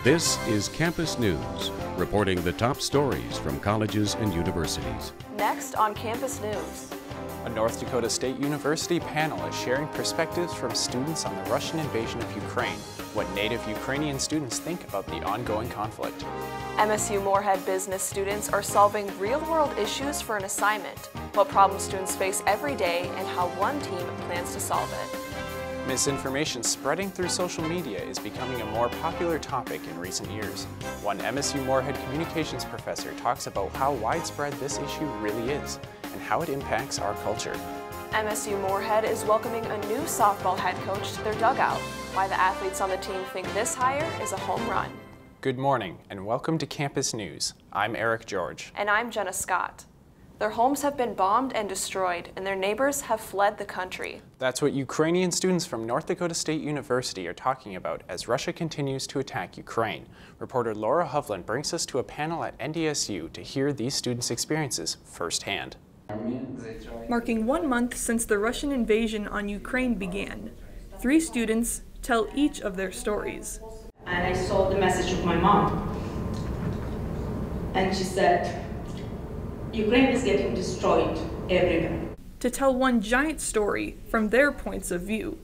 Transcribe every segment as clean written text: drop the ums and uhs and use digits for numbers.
This is Campus News, reporting the top stories from colleges and universities. Next on Campus News. A North Dakota State University panel is sharing perspectives from students on the Russian invasion of Ukraine, what native Ukrainian students think about the ongoing conflict. MSU Moorhead business students are solving real-world issues for an assignment, what problems students face every day and how one team plans to solve it. Misinformation spreading through social media is becoming a more popular topic in recent years. One MSU Moorhead communications professor talks about how widespread this issue really is and how it impacts our culture. MSU Moorhead is welcoming a new softball head coach to their dugout. Why the athletes on the team think this hire is a home run. Good morning and welcome to Campus News. I'm Eric George. And I'm Jenna Scott. Their homes have been bombed and destroyed, and their neighbors have fled the country. That's what Ukrainian students from North Dakota State University are talking about as Russia continues to attack Ukraine. Reporter Laura Hovland brings us to a panel at NDSU to hear these students' experiences firsthand. Marking 1 month since the Russian invasion on Ukraine began, 3 students tell each of their stories. And I saw the message of my mom, and she said, Ukraine is getting destroyed everywhere. To tell one giant story from their points of view,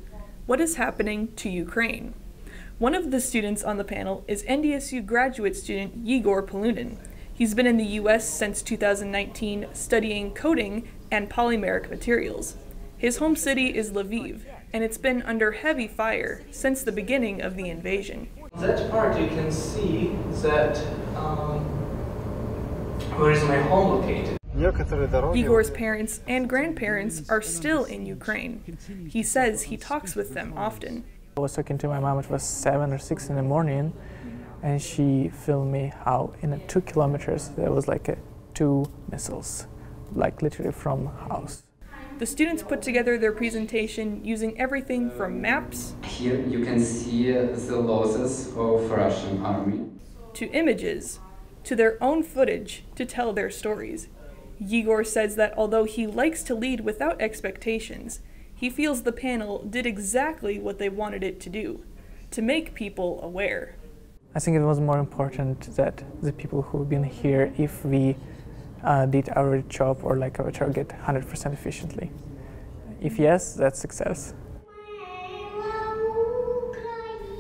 what is happening to Ukraine? One of the students on the panel is NDSU graduate student Yegor Polunin. He's been in the U.S. since 2019 studying coding and polymeric materials. His home city is Lviv, and it's been under heavy fire since the beginning of the invasion. That part you can see that where is my home located? Igor's parents and grandparents are still in Ukraine. He says he talks with them often. I was talking to my mom, it was 7 or 6 in the morning, and she filmed me how in 2 kilometers there was like 2 missiles, like literally from house. The students put together their presentation using everything from maps here you can see the losses of Russian army to images to their own footage to tell their stories. Yegor says that although he likes to lead without expectations, he feels the panel did exactly what they wanted it to do, to make people aware. I think it was more important that the people who've been here, if we did our job or like our target 100% efficiently. If yes, that's success.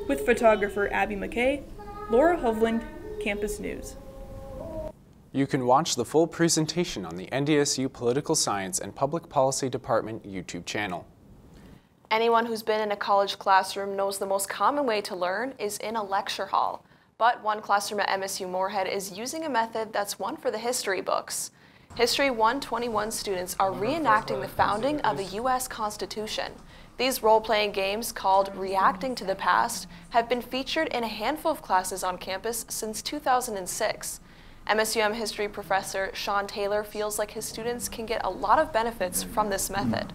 With photographer Abby McKay, Laura Hovland, Campus News. You can watch the full presentation on the NDSU Political Science and Public Policy Department YouTube channel. Anyone who's been in a college classroom knows the most common way to learn is in a lecture hall. But one classroom at MSU Moorhead is using a method that's one for the history books. History 121 students are reenacting the founding of the U.S. Constitution. These role-playing games, called Reacting to the Past, have been featured in a handful of classes on campus since 2006. MSUM history professor Sean Taylor feels like his students can get a lot of benefits from this method.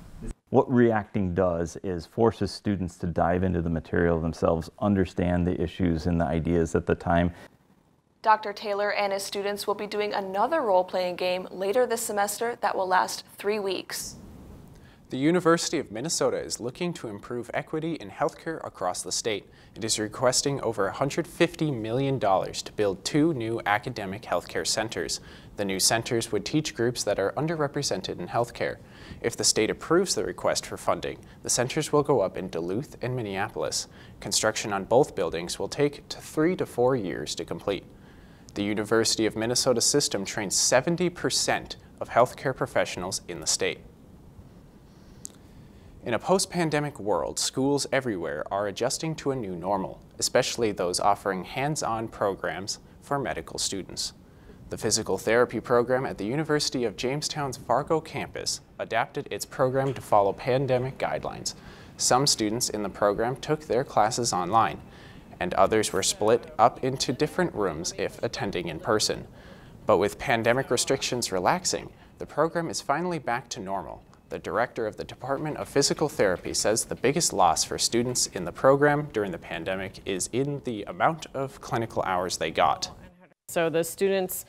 What reacting does is forces students to dive into the material themselves, understand the issues and the ideas at the time. Dr. Taylor and his students will be doing another role-playing game later this semester that will last 3 weeks. The University of Minnesota is looking to improve equity in healthcare across the state. It is requesting over $150 million to build 2 new academic healthcare centers. The new centers would teach groups that are underrepresented in healthcare. If the state approves the request for funding, the centers will go up in Duluth and Minneapolis. Construction on both buildings will take 3 to 4 years to complete. The University of Minnesota system trains 70% of healthcare professionals in the state. In a post-pandemic world, schools everywhere are adjusting to a new normal, especially those offering hands-on programs for medical students. The physical therapy program at the University of Jamestown's Fargo campus adapted its program to follow pandemic guidelines. Some students in the program took their classes online, and others were split up into different rooms if attending in person. But with pandemic restrictions relaxing, the program is finally back to normal. The director of the Department of Physical Therapy says the biggest loss for students in the program during the pandemic is in the amount of clinical hours they got. So the students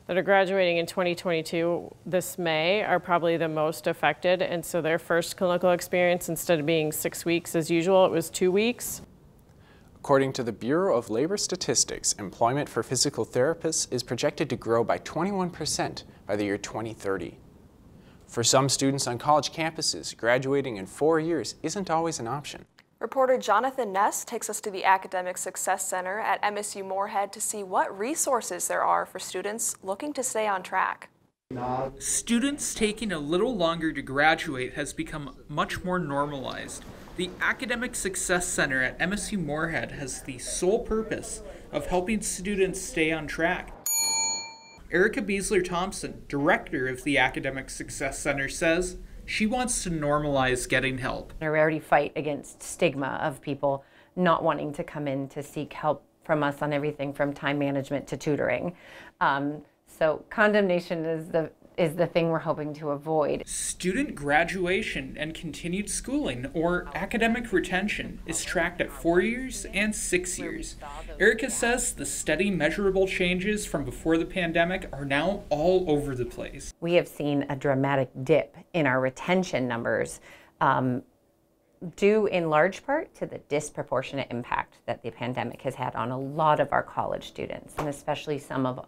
that are graduating in 2022 this May are probably the most affected, and so their first clinical experience, instead of being 6 weeks as usual, it was 2 weeks. According to the Bureau of Labor Statistics, employment for physical therapists is projected to grow by 21% by the year 2030. For some students on college campuses, graduating in 4 years isn't always an option. Reporter Jonathan Ness takes us to the Academic Success Center at MSU Moorhead to see what resources there are for students looking to stay on track. Students taking a little longer to graduate has become much more normalized. The Academic Success Center at MSU Moorhead has the sole purpose of helping students stay on track. Erica Beasler-Thompson, director of the Academic Success Center, says she wants to normalize getting help. We already fight against stigma of people not wanting to come in to seek help from us on everything from time management to tutoring. So condemnation is the thing we're hoping to avoid. Student graduation and continued schooling, or academic retention, is tracked at 4 years and 6 years. Erica says the steady, measurable changes from before the pandemic are now all over the place. We have seen a dramatic dip in our retention numbers, due in large part to the disproportionate impact that the pandemic has had on a lot of our college students, and especially some of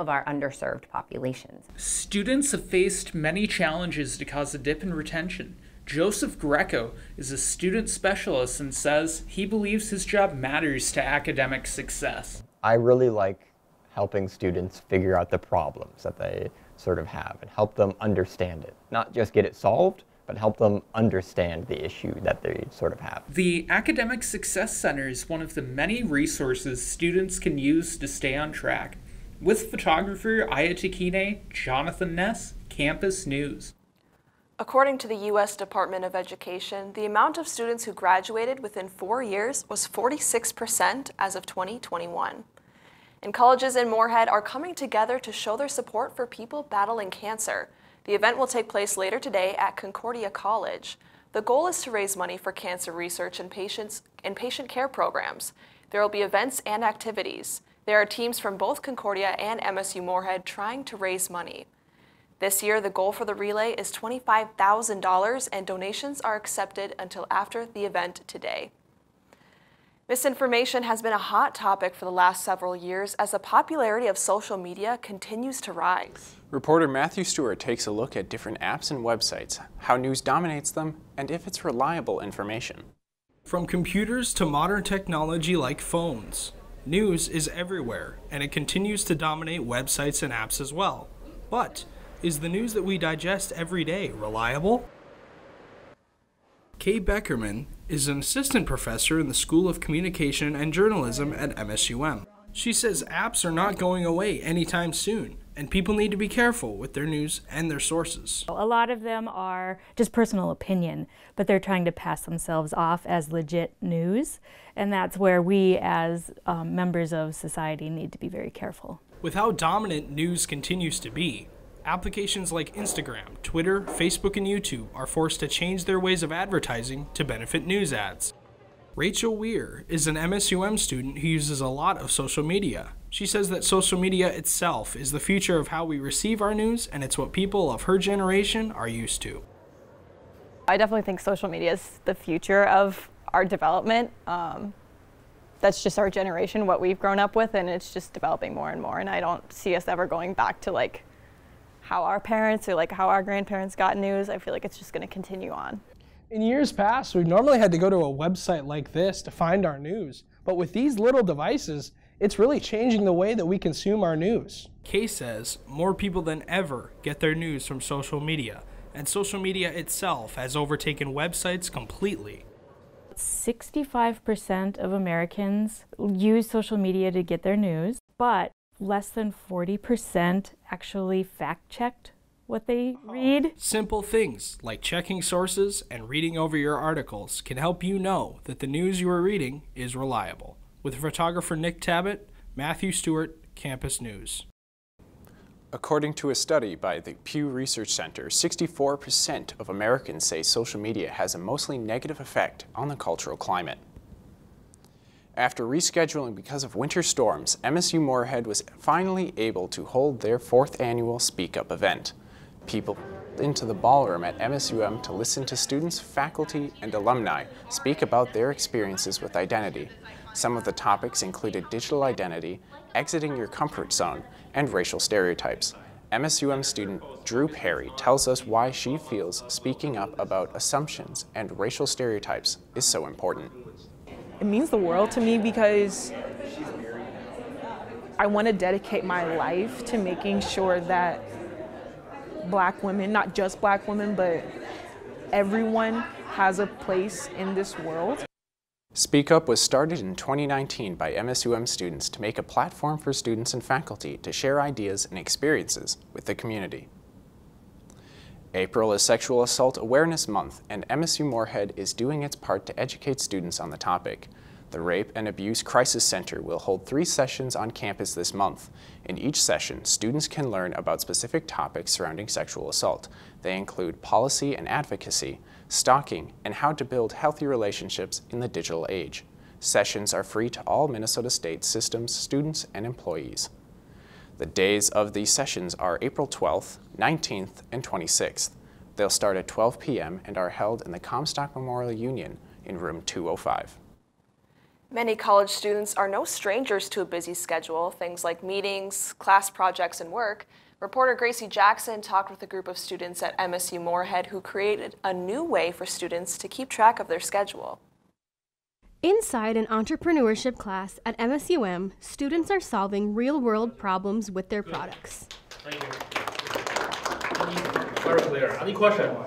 our underserved populations. Students have faced many challenges to cause a dip in retention. Joseph Greco is a student specialist and says he believes his job matters to academic success. I really like helping students figure out the problems that they sort of have and help them understand it. Not just get it solved, but help them understand the issue that they sort of have. The Academic Success Center is one of the many resources students can use to stay on track. With photographer Ayatakine, Jonathan Ness, Campus News. According to the U.S. Department of Education, the amount of students who graduated within 4 years was 46% as of 2021. And colleges in Moorhead are coming together to show their support for people battling cancer. The event will take place later today at Concordia College. The goal is to raise money for cancer research and patient care programs. There will be events and activities. There are teams from both Concordia and MSU Moorhead trying to raise money. This year, the goal for the relay is $25,000, and donations are accepted until after the event today. Misinformation has been a hot topic for the last several years as the popularity of social media continues to rise. Reporter Matthew Stewart takes a look at different apps and websites, how news dominates them, and if it's reliable information. From computers to modern technology like phones, news is everywhere, and it continues to dominate websites and apps as well. But is the news that we digest every day reliable? Kay Beckerman is an assistant professor in the School of Communication and Journalism at MSUM. She says apps are not going away anytime soon, and people need to be careful with their news and their sources. A lot of them are just personal opinion, but they're trying to pass themselves off as legit news, and that's where we as members of society need to be very careful. With how dominant news continues to be, applications like Instagram, Twitter, Facebook, and YouTube are forced to change their ways of advertising to benefit news ads. Rachel Weir is an MSUM student who uses a lot of social media. She says that social media itself is the future of how we receive our news, and it's what people of her generation are used to. I definitely think social media is the future of our development. That's just our generation, what we've grown up with, and it's just developing more and more, and I don't see us ever going back to like how our parents or like how our grandparents got news. I feel like it's just going to continue on. In years past, we normally had to go to a website like this to find our news, but with these little devices, it's really changing the way that we consume our news. Kay says more people than ever get their news from social media, and social media itself has overtaken websites completely. 65% of Americans use social media to get their news, but less than 40% actually fact-checked what they read. Simple things like checking sources and reading over your articles can help you know that the news you are reading is reliable. With photographer Nick Tabbitt, Matthew Stewart, Campus News. According to a study by the Pew Research Center, 64% of Americans say social media has a mostly negative effect on the cultural climate. After rescheduling because of winter storms, MSU Moorhead was finally able to hold their 4th annual Speak Up event. People into the ballroom at MSUM to listen to students, faculty, and alumni speak about their experiences with identity. Some of the topics included digital identity, exiting your comfort zone, and racial stereotypes. MSUM student Drew Perry tells us why she feels speaking up about assumptions and racial stereotypes is so important. It means the world to me because I want to dedicate my life to making sure that Black women, not just Black women, but everyone has a place in this world. Speak Up was started in 2019 by MSUM students to make a platform for students and faculty to share ideas and experiences with the community. April is Sexual Assault Awareness Month, and MSU Moorhead is doing its part to educate students on the topic. The Rape and Abuse Crisis Center will hold 3 sessions on campus this month. In each session, students can learn about specific topics surrounding sexual assault. They include policy and advocacy, stalking, and how to build healthy relationships in the digital age. Sessions are free to all Minnesota State systems, students, and employees. The days of these sessions are April 12th, 19th, and 26th. They'll start at 12 p.m. and are held in the Comstock Memorial Union in room 205. Many college students are no strangers to a busy schedule, things like meetings, class projects, and work. Reporter Gracie Jackson talked with a group of students at MSU Moorhead who created a new way for students to keep track of their schedule. Inside an entrepreneurship class at MSUM, students are solving real-world problems with their products. Thank you. Very clear. Any questions?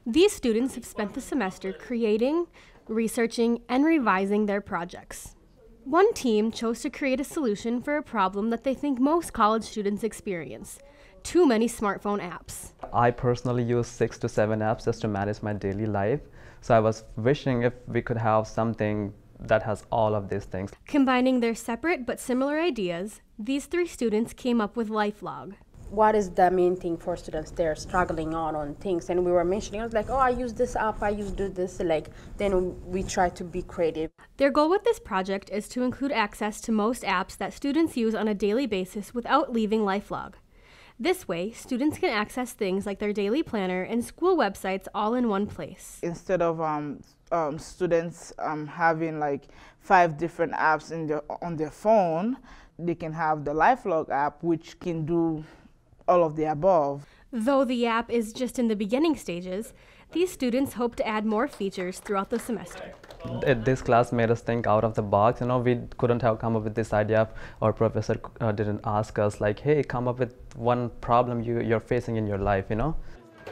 These students have spent the semester creating, researching, and revising their projects. One team chose to create a solution for a problem that they think most college students experience: too many smartphone apps. I personally use 6 to 7 apps just to manage my daily life. So I was wishing if we could have something that has all of these things. Combining their separate but similar ideas, these 3 students came up with LifeLog. What is the main thing for students they're struggling on things? And we were mentioning, I was like, oh, I use this app, I use this, like, then we try to be creative. Their goal with this project is to include access to most apps that students use on a daily basis without leaving LifeLog. This way, students can access things like their daily planner and school websites all in one place. Instead of students having like 5 different apps on their phone, they can have the LifeLog app, which can do all of the above. Though the app is just in the beginning stages, these students hope to add more features throughout the semester. This class made us think out of the box. You know, we couldn't have come up with this idea. Our professor didn't ask us like, hey, come up with one problem you're facing in your life, you know?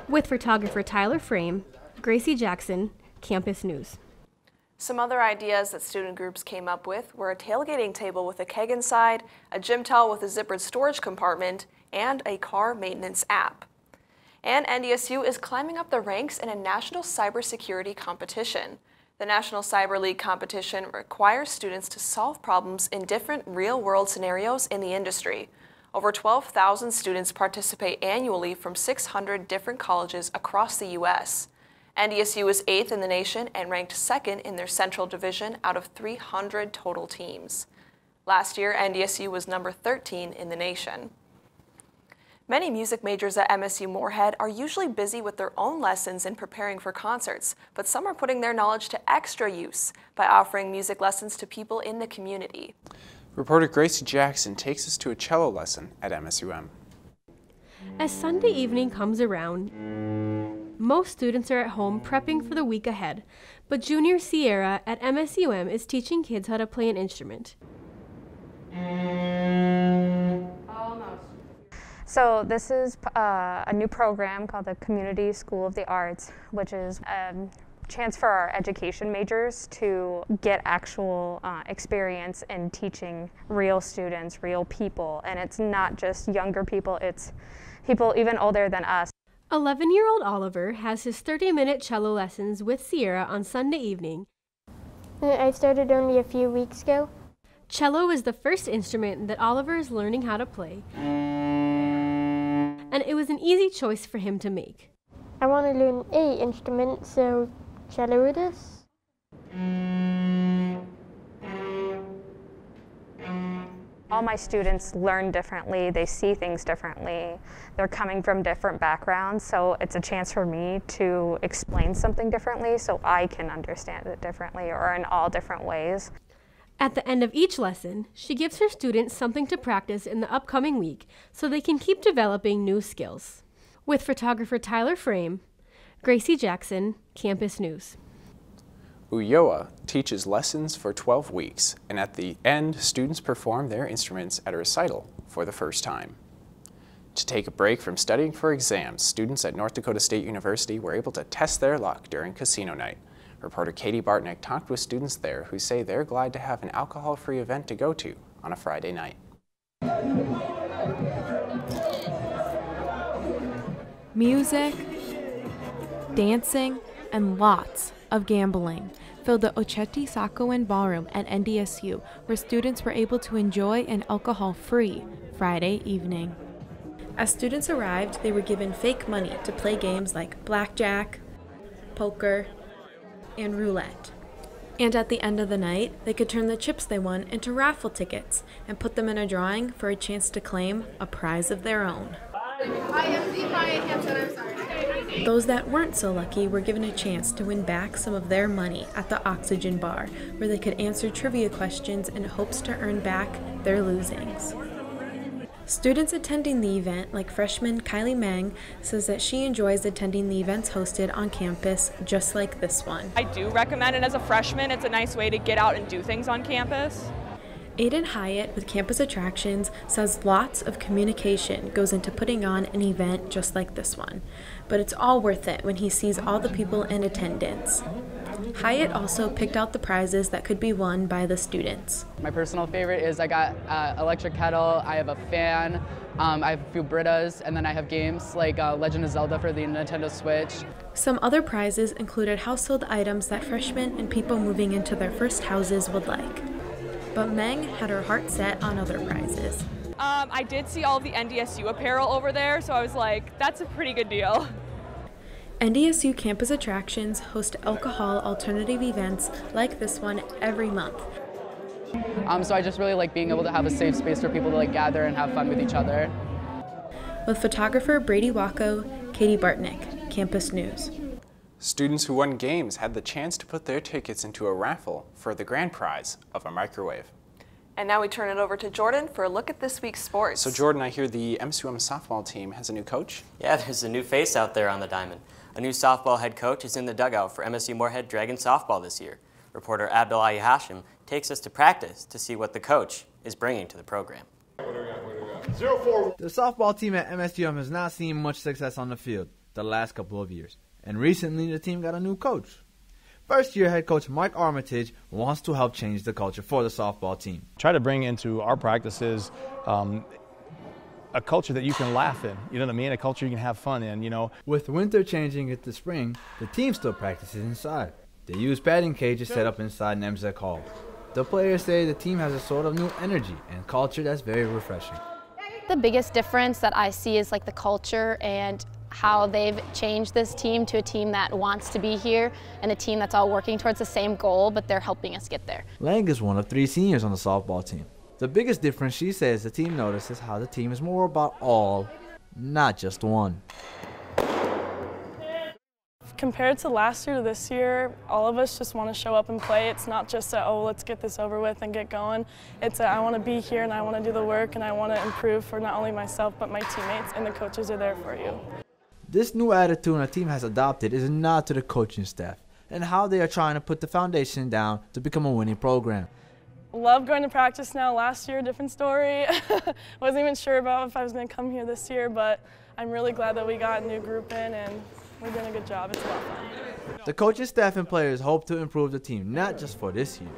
With photographer Tyler Frame, Gracie Jackson, Campus News. Some other ideas that student groups came up with were a tailgating table with a keg inside, a gym towel with a zippered storage compartment, and a car maintenance app. And NDSU is climbing up the ranks in a national cybersecurity competition. The National Cyber League competition requires students to solve problems in different real-world scenarios in the industry. Over 12,000 students participate annually from 600 different colleges across the U.S. NDSU is 8th in the nation and ranked 2nd in their Central Division out of 300 total teams. Last year, NDSU was number 13 in the nation. Many music majors at MSU Moorhead are usually busy with their own lessons and preparing for concerts, but some are putting their knowledge to extra use by offering music lessons to people in the community. Reporter Gracie Jackson takes us to a cello lesson at MSUM. As Sunday evening comes around, most students are at home prepping for the week ahead, but junior Sierra at MSUM is teaching kids how to play an instrument. So this is a new program called the Community School of the Arts, which is a chance for our education majors to get actual experience in teaching real students, real people. And it's not just younger people, it's people even older than us. 11-year-old Oliver has his 30-minute cello lessons with Sierra on Sunday evening. I started only a few weeks ago. Cello is the first instrument that Oliver is learning how to play, and it was an easy choice for him to make. I want to learn an instrument, so cello it is. All my students learn differently, they see things differently, they're coming from different backgrounds, so it's a chance for me to explain something differently so I can understand it differently or in all different ways. At the end of each lesson, she gives her students something to practice in the upcoming week so they can keep developing new skills. With photographer Tyler Frame, Gracie Jackson, Campus News. UYOA teaches lessons for 12 weeks, and at the end, students perform their instruments at a recital for the first time. To take a break from studying for exams, students at North Dakota State University were able to test their luck during casino night. Reporter Katie Bartnick talked with students there who say they're glad to have an alcohol-free event to go to on a Friday night. Music, dancing, and lots of gambling filled the Ochetti Sacoen Ballroom at NDSU, where students were able to enjoy an alcohol-free Friday evening. As students arrived, they were given fake money to play games like blackjack, poker, and roulette. And at the end of the night, they could turn the chips they won into raffle tickets and put them in a drawing for a chance to claim a prize of their own. Those that weren't so lucky were given a chance to win back some of their money at the Oxygen Bar, where they could answer trivia questions in hopes to earn back their losings. Students attending the event, like freshman Kylie Meng, says that she enjoys attending the events hosted on campus, just like this one. I do recommend it as a freshman. It's a nice way to get out and do things on campus. Aiden Hyatt with Campus Attractions says lots of communication goes into putting on an event just like this one, but it's all worth it when he sees all the people in attendance. Hyatt also picked out the prizes that could be won by the students. My personal favorite is I got electric kettle, I have a fan, I have a few Britas, and then I have games like Legend of Zelda for the Nintendo Switch. Some other prizes included household items that freshmen and people moving into their first houses would like. But Meng had her heart set on other prizes. I did see all of the NDSU apparel over there, so I was like, that's a pretty good deal. NDSU Campus Attractions host alcohol alternative events like this one every month. So I just really like being able to have a safe space for people to like gather and have fun with each other. With photographer Brady Wacko, Katie Bartnick, Campus News. Students who won games had the chance to put their tickets into a raffle for the grand prize of a microwave. And now we turn it over to Jordan for a look at this week's sports. So Jordan, I hear the MSUM softball team has a new coach? Yeah, there's a new face out there on the diamond. A new softball head coach is in the dugout for MSU Moorhead Dragons softball this year. Reporter Abdullahi Hashim takes us to practice to see what the coach is bringing to the program. The softball team at MSUM has not seen much success on the field the last couple of years. And recently, the team got a new coach. First-year head coach Mike Armitage wants to help change the culture for the softball team. Try to bring into our practices a culture that you can laugh in, you know what I mean? A culture you can have fun in, you know. With winter changing into spring, the team still practices inside. They use batting cages set up inside an MSEC hall. The players say the team has a sort of new energy and culture that's very refreshing. The biggest difference that I see is like the culture and how they've changed this team to a team that wants to be here and a team that's all working towards the same goal, but they're helping us get there. Lang is one of 3 seniors on the softball team. The biggest difference, she says, the team notices how the team is more about all, not just one. Compared to last year to this year, all of us just want to show up and play. It's not just a, oh, let's get this over with and get going. It's a, I want to be here and I want to do the work and I want to improve for not only myself but my teammates, and the coaches are there for you. This new attitude the team has adopted is a nod to the coaching staff and how they are trying to put the foundation down to become a winning program. Love going to practice now. Last year, different story. Wasn't even sure about if I was going to come here this year, but I'm really glad that we got a new group in and we're doing a good job. It's a lot of fun. The coaching staff and players hope to improve the team not just for this year,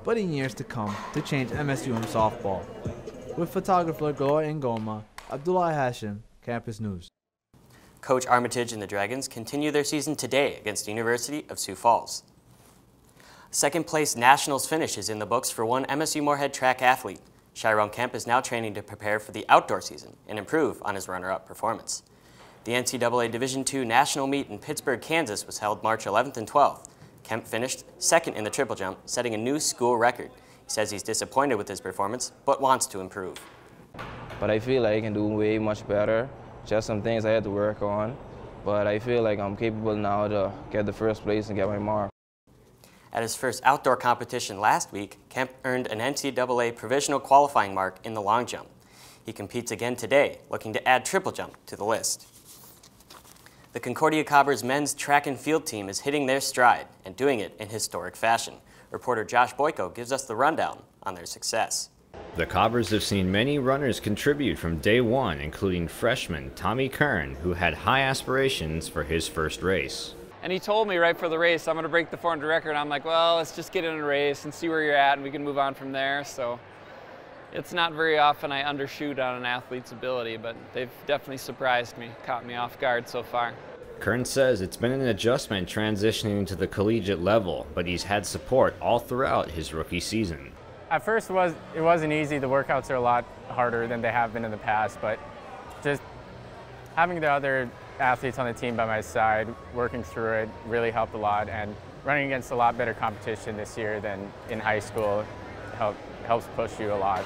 but in years to come to change MSUM softball. With photographer Gloria Ngoma, Abdullah Hashim, Campus News. Coach Armitage and the Dragons continue their season today against the University of Sioux Falls. Second place Nationals finish is in the books for one MSU Moorhead track athlete. Chiron Kemp is now training to prepare for the outdoor season and improve on his runner-up performance. The NCAA Division II National Meet in Pittsburgh, Kansas was held March 11th and 12th. Kemp finished second in the triple jump, setting a new school record. He says he's disappointed with his performance, but wants to improve. But I feel like I can do way much better. Just some things I had to work on, but I feel like I'm capable now to get the first place and get my mark. At his first outdoor competition last week, Kemp earned an NCAA provisional qualifying mark in the long jump. He competes again today, looking to add triple jump to the list. The Concordia Cobbers men's track and field team is hitting their stride and doing it in historic fashion. Reporter Josh Boyko gives us the rundown on their success. The Cobbers have seen many runners contribute from day one, including freshman Tommy Kern, who had high aspirations for his first race. And he told me right for the race, I'm going to break the 400 record. I'm like, well, let's just get in a race and see where you're at, and we can move on from there. So it's not very often I undershoot on an athlete's ability, but they've definitely surprised me, caught me off guard so far. Kern says it's been an adjustment transitioning to the collegiate level, but he's had support all throughout his rookie season. At first it wasn't easy. The workouts are a lot harder than they have been in the past, but just having the other athletes on the team by my side, working through it, really helped a lot, and running against a lot better competition this year than in high school helps push you a lot.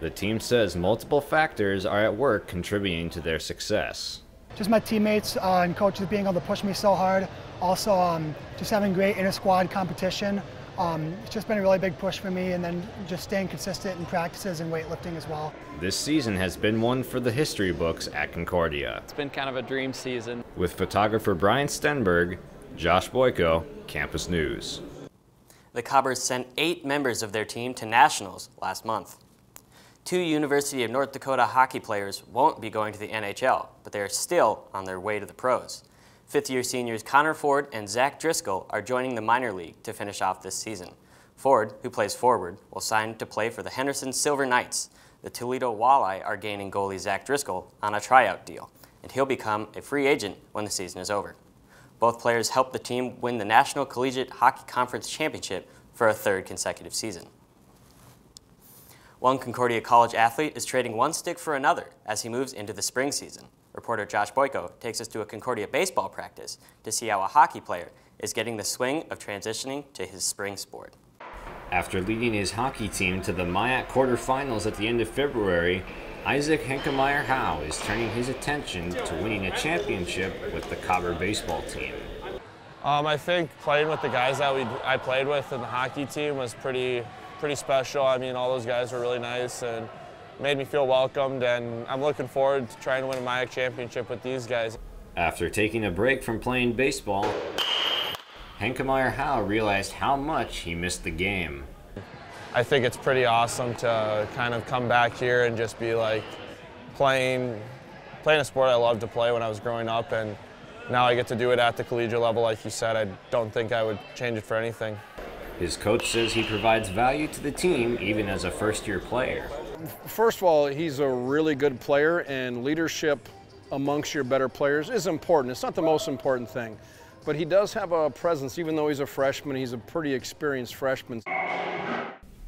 The team says multiple factors are at work contributing to their success. Just my teammates and coaches being able to push me so hard. Also, just having great inter-squad competition. It's just been a really big push for me, and then just staying consistent in practices and weightlifting as well. This season has been one for the history books at Concordia. It's been kind of a dream season. With photographer Brian Stenberg, Josh Boyko, Campus News. The Cobbers sent 8 members of their team to nationals last month. 2 University of North Dakota hockey players won't be going to the NHL, but they are still on their way to the pros. Fifth-year seniors Connor Ford and Zach Driscoll are joining the minor league to finish off this season. Ford, who plays forward, will sign to play for the Henderson Silver Knights. The Toledo Walleye are gaining goalie Zach Driscoll on a tryout deal, and he'll become a free agent when the season is over. Both players helped the team win the National Collegiate Hockey Conference Championship for a 3rd consecutive season. One Concordia College athlete is trading one stick for another as he moves into the spring season. Reporter Josh Boyko takes us to a Concordia baseball practice to see how a hockey player is getting the swing of transitioning to his spring sport. After leading his hockey team to the MIAC quarterfinals at the end of February, Isaac Henkemeyer Howe is turning his attention to winning a championship with the Cobber baseball team. I think playing with the guys that I played with in the hockey team was pretty special. I mean, all those guys were really nice and made me feel welcomed, and I'm looking forward to trying to win a MIAC championship with these guys. After taking a break from playing baseball, Henkemeyer Howe realized how much he missed the game. I think it's pretty awesome to kind of come back here and just be like playing a sport I loved to play when I was growing up, and now I get to do it at the collegiate level. Like you said, I don't think I would change it for anything. His coach says he provides value to the team even as a first-year player. First of all, he's a really good player, and leadership amongst your better players is important. It's not the most important thing, but he does have a presence. Even though he's a freshman, he's a pretty experienced freshman.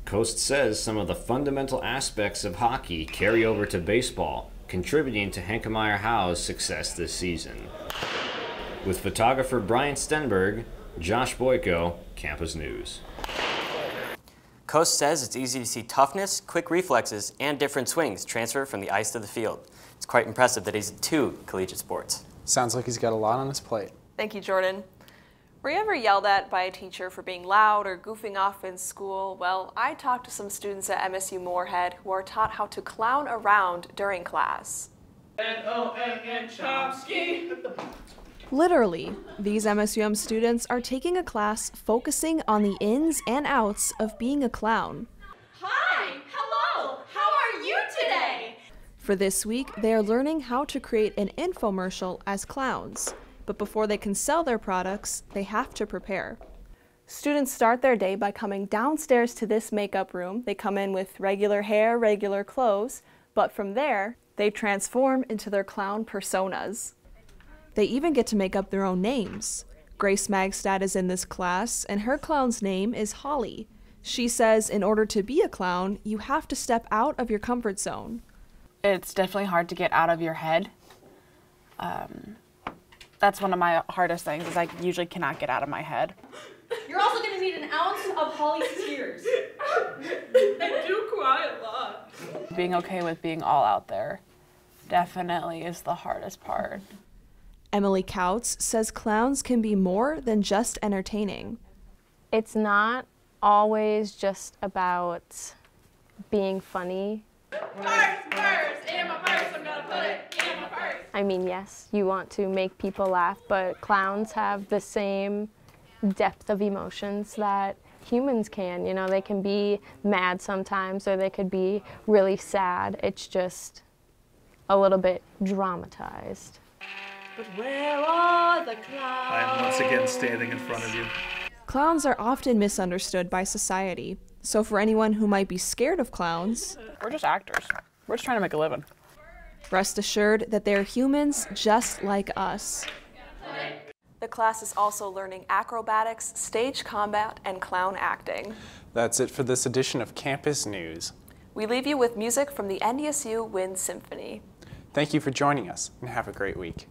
Coast says some of the fundamental aspects of hockey carry over to baseball, contributing to Henkemeyer Howe's success this season. With photographer Brian Stenberg, Josh Boyko, Campus News. Coast says it's easy to see toughness, quick reflexes, and different swings transfer from the ice to the field. It's quite impressive that he's in 2 collegiate sports. Sounds like he's got a lot on his plate. Thank you, Jordan. Were you ever yelled at by a teacher for being loud or goofing off in school? Well, I talked to some students at MSU Moorhead who are taught how to clown around during class. N-O-N-N Chomsky. Literally, these MSUM students are taking a class focusing on the ins and outs of being a clown. Hi, hello, how are you today? For this week, they are learning how to create an infomercial as clowns. But before they can sell their products, they have to prepare. Students start their day by coming downstairs to this makeup room. They come in with regular hair, regular clothes, but from there, they transform into their clown personas. They even get to make up their own names. Grace Magstad is in this class, and her clown's name is Holly. She says in order to be a clown, you have to step out of your comfort zone. It's definitely hard to get out of your head. That's one of my hardest things, is I usually cannot get out of my head. You're also going to need an ounce of Holly's tears. I do cry a lot. Being okay with being all out there definitely is the hardest part. Emily Couts says clowns can be more than just entertaining. It's not always just about being funny. In my purse, I'm gonna put it in my purse. I mean, yes, you want to make people laugh, but clowns have the same depth of emotions that humans can. You know, they can be mad sometimes, or they could be really sad. It's just a little bit dramatized. But where are the clouds? I am once again standing in front of you. Clowns are often misunderstood by society, so for anyone who might be scared of clowns, We're just actors. We're just trying to make a living. rest assured that they're humans just like us. The class is also learning acrobatics, stage combat, and clown acting. That's it for this edition of Campus News. We leave you with music from the NDSU Wind Symphony. Thank you for joining us, and have a great week.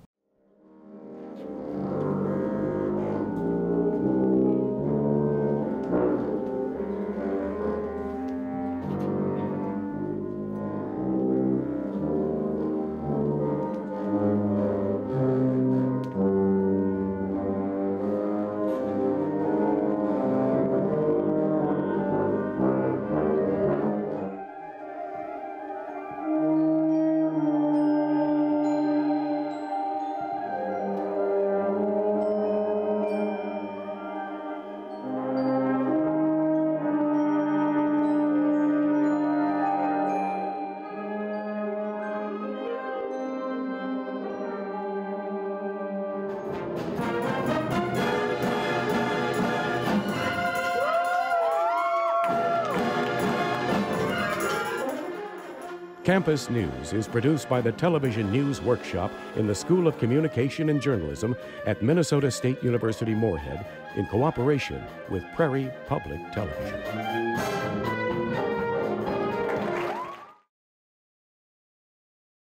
Campus News is produced by the Television News Workshop in the School of Communication and Journalism at Minnesota State University Moorhead in cooperation with Prairie Public Television.